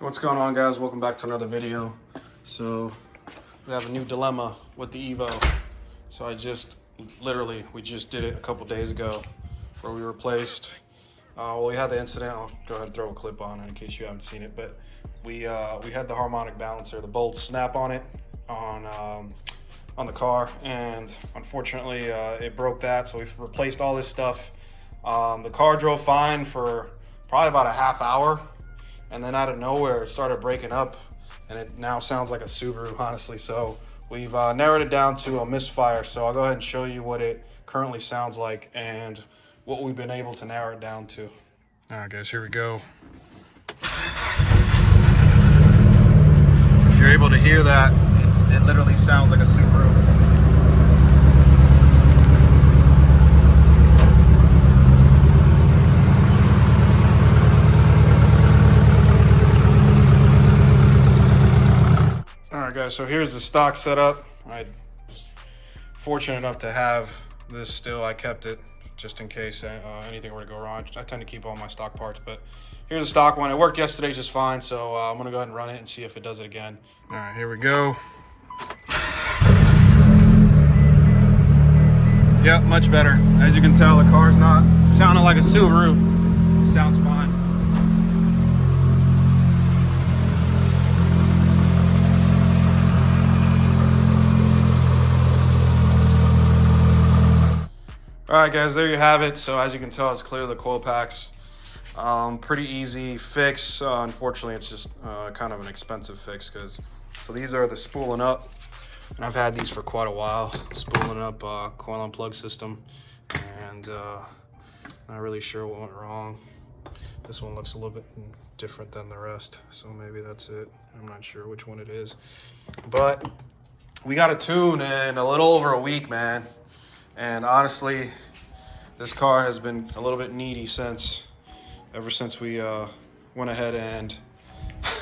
What's going on, guys? Welcome back to another video. So we have a new dilemma with the Evo. So we just did it a couple days ago where we replaced, we had the incident. I'll go ahead and throw a clip on it in case you haven't seen it, but we had the harmonic balancer, the bolts snap on it on the car, and unfortunately it broke that, so we've replaced all this stuff. The car drove fine for probably about a half hour, and then out of nowhere it started breaking up, and it now sounds like a Subaru, honestly. So we've narrowed it down to a misfire. So I'll go ahead and show you what it currently sounds like and what we've been able to narrow it down to. All right, guys, here we go. If you're able to hear that, it literally sounds like a Subaru. Alright guys, so here's the stock setup. I was fortunate enough to have this still. I kept it just in case anything were to go wrong. I tend to keep all my stock parts, but here's the stock one. It worked yesterday just fine, so I'm gonna go ahead and run it and see if it does it again. Alright, here we go. Yep, much better. As you can tell, the car's not sounding like a Subaru. It sounds fine. Alright guys, there you have it. So as you can tell, it's clear the coil packs. Pretty easy fix. Unfortunately, it's just kind of an expensive fix so these are the spooling up, and I've had these for quite a while. Spooling up coil and plug system, and not really sure what went wrong. This one looks a little bit different than the rest, so maybe that's it. I'm not sure which one it is, but we got a tune in a little over a week, man. And honestly, this car has been a little bit needy ever since we went ahead and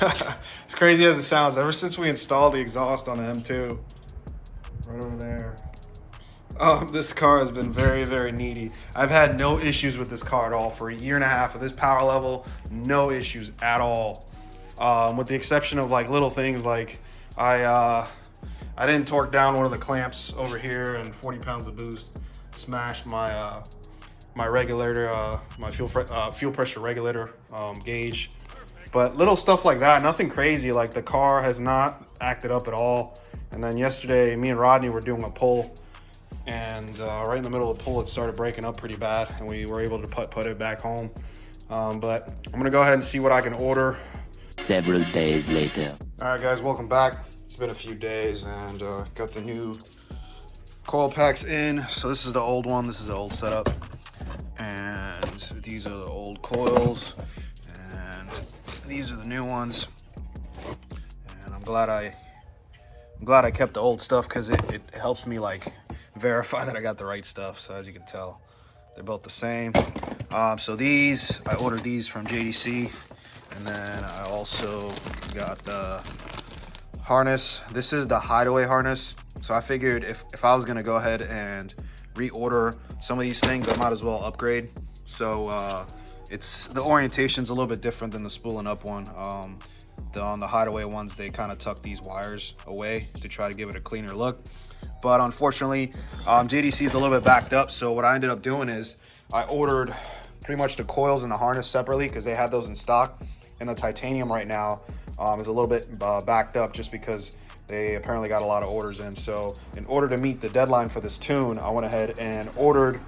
as crazy as it sounds, ever since we installed the exhaust on the M2 right over there, this car has been very, very needy. I've had no issues with this car at all for a year and a half at this power level. No issues at all, with the exception of like little things like I didn't torque down one of the clamps over here, and 40 pounds of boost smashed my my regulator, my fuel pressure regulator gauge. But little stuff like that, nothing crazy. Like the car has not acted up at all. And then yesterday, me and Rodney were doing a pull, and right in the middle of the pull, it started breaking up pretty bad, and we were able to put it back home. But I'm gonna go ahead and see what I can order. Several days later. All right, guys, welcome back. It's been a few days, and got the new coil packs in. So this is the old one. This is the old setup, and these are the old coils, and these are the new ones. And I'm glad I kept the old stuff, because it helps me like verify that I got the right stuff. So as you can tell, they're both the same. So these, I ordered these from JDC, and then I also got the harness. This is the hideaway harness. So I figured if I was gonna go ahead and reorder some of these things, I might as well upgrade. So it's the orientation's a little bit different than the spooling up one. On the hideaway ones, they kind of tuck these wires away to try to give it a cleaner look. But unfortunately, JDC is a little bit backed up. So what I ended up doing is I ordered pretty much the coils and the harness separately, because they had those in stock. And the titanium right now is a little bit backed up, just because they apparently got a lot of orders in. So in order to meet the deadline for this tune, I went ahead and ordered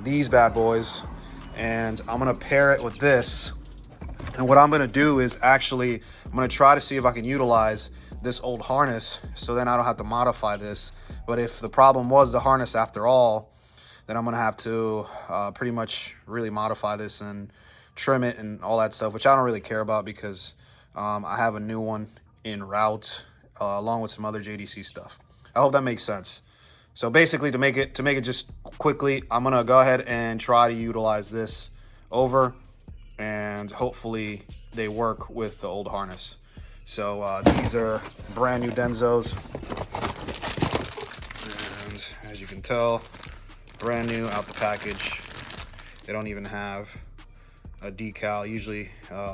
these bad boys, and I'm gonna pair it with this. And what I'm gonna do is I'm gonna try to see if I can utilize this old harness, so then I don't have to modify this. But if the problem was the harness after all, then I'm gonna have to pretty much really modify this and trim it and all that stuff, which I don't really care about, because I have a new one en route, along with some other JDC stuff. I hope that makes sense. So basically, to make it just quickly, I'm gonna go ahead and try to utilize this over, and hopefully they work with the old harness. So these are brand new Denzos, and as you can tell, brand new out the package. They don't even have a decal. Usually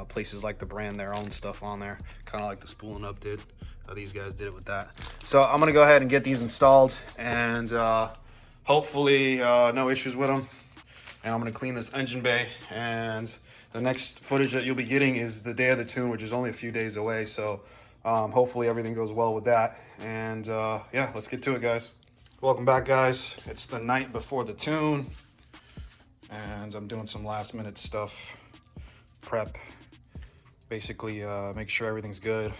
places like to brand their own stuff on there, kind of like the Spooling Up did. These guys did it with that. So I'm gonna go ahead and get these installed, and hopefully no issues with them. And I'm gonna clean this engine bay, and the next footage that you'll be getting is the day of the tune, which is only a few days away. So hopefully everything goes well with that. And yeah, let's get to it, guys. Welcome back, guys. It's the night before the tune, and I'm doing some last minute stuff, prep, basically make sure everything's good.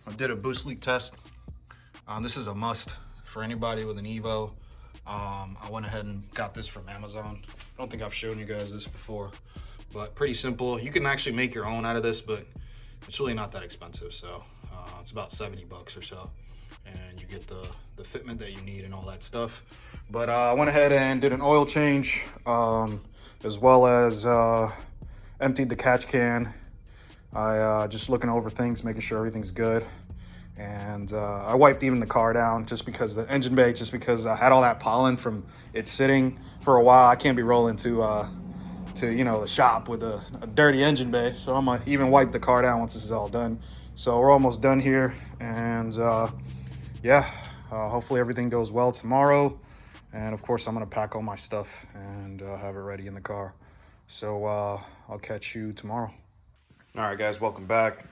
I did a boost leak test. This is a must for anybody with an Evo. I went ahead and got this from Amazon. I don't think I've shown you guys this before, but pretty simple. You can actually make your own out of this, but it's really not that expensive. So it's about 70 bucks or so, and you get the fitment that you need and all that stuff. But I went ahead and did an oil change, as well as emptied the catch can. I just looking over things, making sure everything's good. And I wiped even the car down, just because the engine bay, just because I had all that pollen from it sitting for a while. I can't be rolling to the shop with a dirty engine bay. So I'm gonna even wipe the car down once this is all done. So we're almost done here, and yeah, hopefully everything goes well tomorrow. And of course I'm gonna pack all my stuff and have it ready in the car. So I'll catch you tomorrow. All right, guys, welcome back.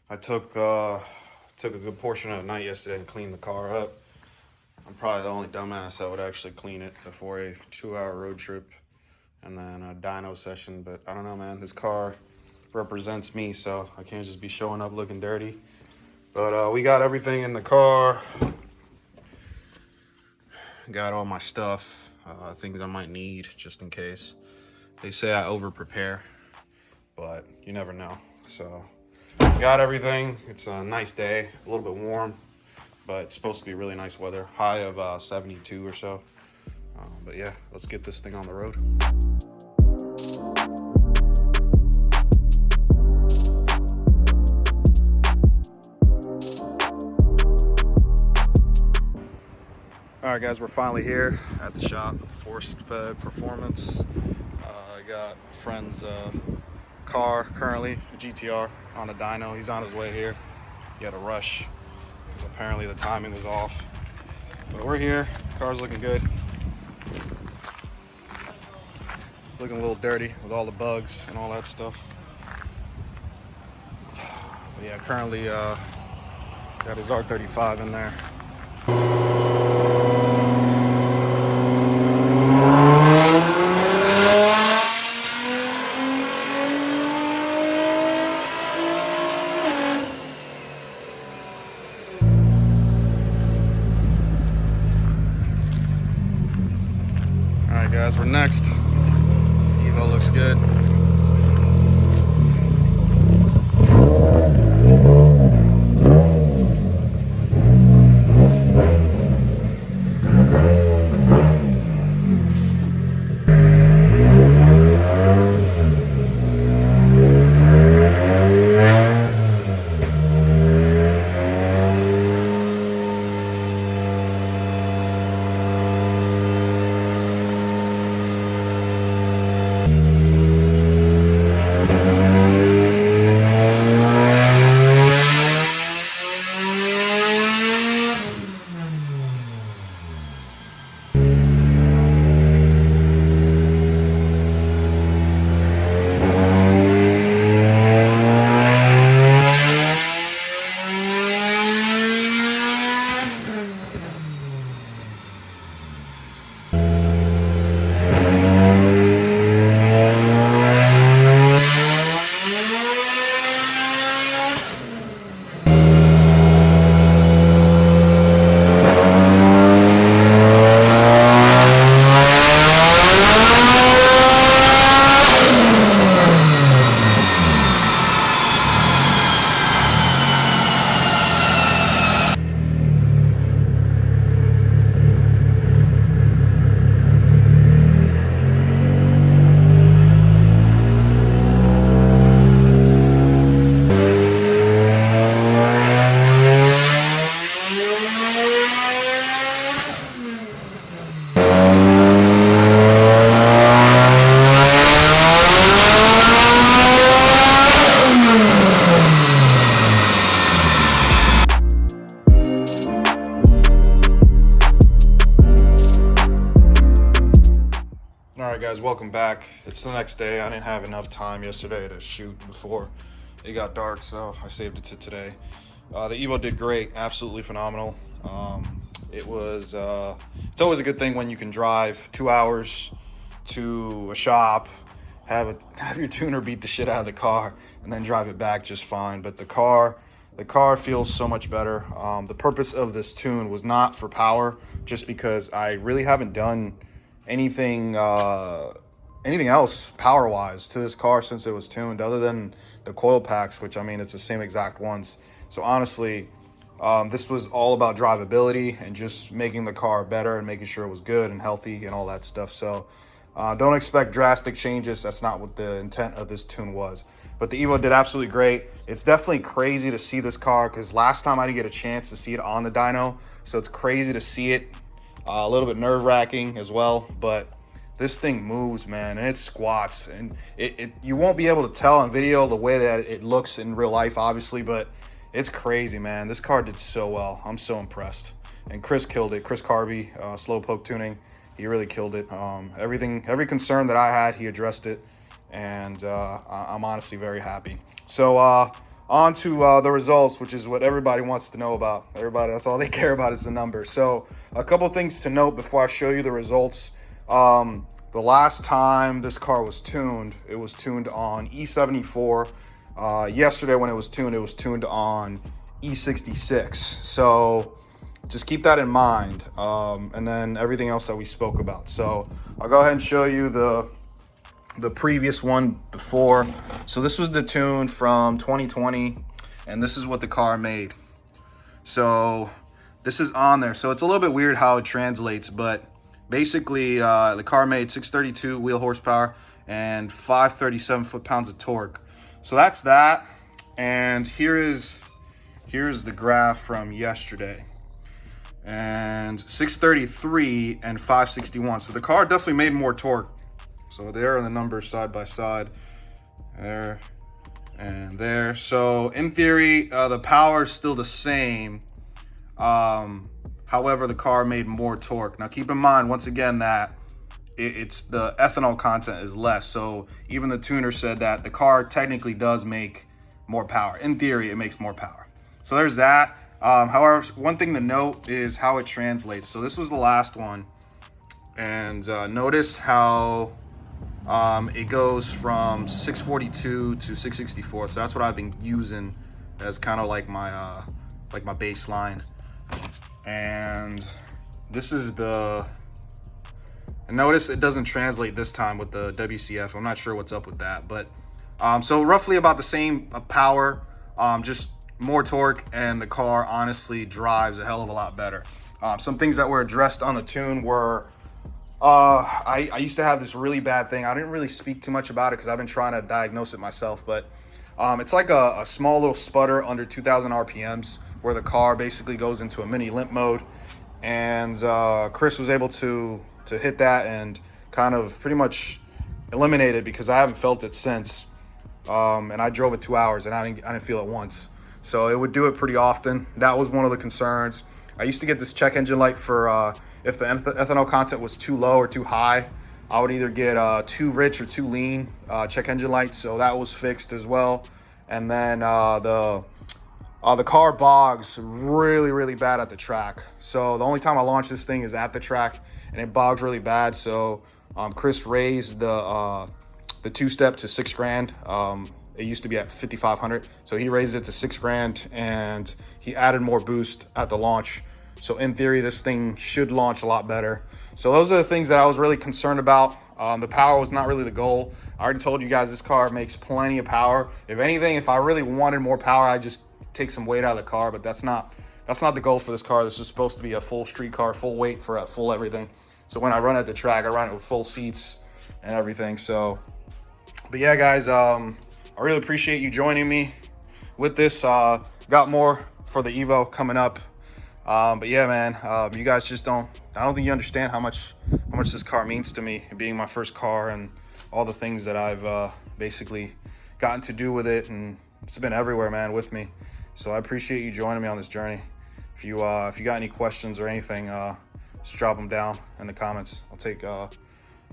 I took a good portion of the night yesterday and cleaned the car up. I'm probably the only dumbass that would actually clean it before a 2-hour road trip and then a dyno session. But I don't know, man. This car represents me, so I can't just be showing up looking dirty. But we got everything in the car. Got all my stuff, things I might need just in case. They say I over-prepare, but you never know. So got everything. It's a nice day, a little bit warm, but it's supposed to be really nice weather. High of 72 or so. But yeah, let's get this thing on the road. All right, guys, we're finally here at the shop, Force Fed Performance. I got a friend's car currently, a GTR on a dyno. He's on his way here. He had a rush because apparently the timing was off. But we're here. Car's looking good. Looking a little dirty with all the bugs and all that stuff. But yeah, currently got his R35 in there. Alright, guys, we're next. Evo looks good. back. It's the next day. I didn't have enough time yesterday to shoot before it got dark, so I saved it to today. The Evo did great, absolutely phenomenal. It's always a good thing when you can drive 2 hours to a shop, have your tuner beat the shit out of the car, and then drive it back just fine. But the car feels so much better. The purpose of this tune was not for power, just because I really haven't done anything else power wise to this car since it was tuned, other than the coil packs, which, I mean, it's the same exact ones. So honestly, this was all about drivability and just making the car better and making sure it was good and healthy and all that stuff. So don't expect drastic changes. That's not what the intent of this tune was. But the Evo did absolutely great. It's definitely crazy to see this car, because last time I didn't get a chance to see it on the dyno, so it's crazy to see it. A little bit nerve-wracking as well, but this thing moves, man, and it squats, and you won't be able to tell on video the way that it looks in real life, obviously, but it's crazy, man. This car did so well. I'm so impressed. And Chris killed it. Chris Carby, Slowpoke Tuning, he really killed it. Every concern that I had, he addressed it, and I'm honestly very happy. So on to the results, which is what everybody wants to know about. Everybody, that's all they care about is the number. So a couple things to note before I show you the results. The last time this car was tuned, it was tuned on E74. Yesterday when it was tuned on E66. So just keep that in mind. And then everything else that we spoke about. So I'll go ahead and show you the previous one before. So this was the tune from 2020, and this is what the car made. So this is on there. So it's a little bit weird how it translates, but basically the car made 632 wheel horsepower and 537 foot-pounds of torque. So that's that. And here's the graph from yesterday. And 633 and 561. So the car definitely made more torque. So there are the numbers side by side, there and there. So in theory, the power is still the same. However, the car made more torque. Now keep in mind, once again, that it's the ethanol content is less. So even the tuner said that the car technically does make more power. In theory, it makes more power. So there's that. However, one thing to note is how it translates. So this was the last one. And notice how it goes from 642 to 664. So that's what I've been using as kind of like my baseline. And this is and notice it doesn't translate this time with the WCF. I'm not sure what's up with that, but so roughly about the same power, just more torque, and the car honestly drives a hell of a lot better. Some things that were addressed on the tune were I used to have this really bad thing. I didn't really speak too much about it because I've been trying to diagnose it myself, but it's like a small little sputter under 2,000 RPMs where the car basically goes into a mini limp mode. And Chris was able to hit that and kind of pretty much eliminate it, because I haven't felt it since. And I drove it 2 hours and I didn't feel it once. So it would do it pretty often. That was one of the concerns. I used to get this check engine light for if the ethanol content was too low or too high. I would either get too rich or too lean check engine lights. So that was fixed as well. And then the car bogs really, really bad at the track. So the only time I launch this thing is at the track, and it bogs really bad. So Chris raised the two-step to $6,000. It used to be at 5,500, so he raised it to $6,000, and he added more boost at the launch. So in theory, this thing should launch a lot better. So those are the things that I was really concerned about. The power was not really the goal. I already told you guys this car makes plenty of power. If anything, if I really wanted more power, I'd just take some weight out of the car, but that's not the goal for this car. This is supposed to be a full street car, full weight for a full everything. So when I run at the track, I run it with full seats and everything. So, but yeah, guys, I really appreciate you joining me with this. Got more for the Evo coming up. But yeah, man, you guys just I don't think you understand how much this car means to me, being my first car and all the things that I've basically gotten to do with it, and it's been everywhere, man, with me. So I appreciate you joining me on this journey. If you got any questions or anything, just drop them down in the comments. I'll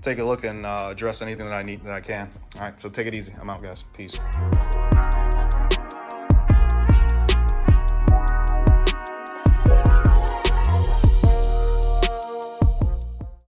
take a look and address anything that I can. All right, so take it easy. I'm out, guys. Peace.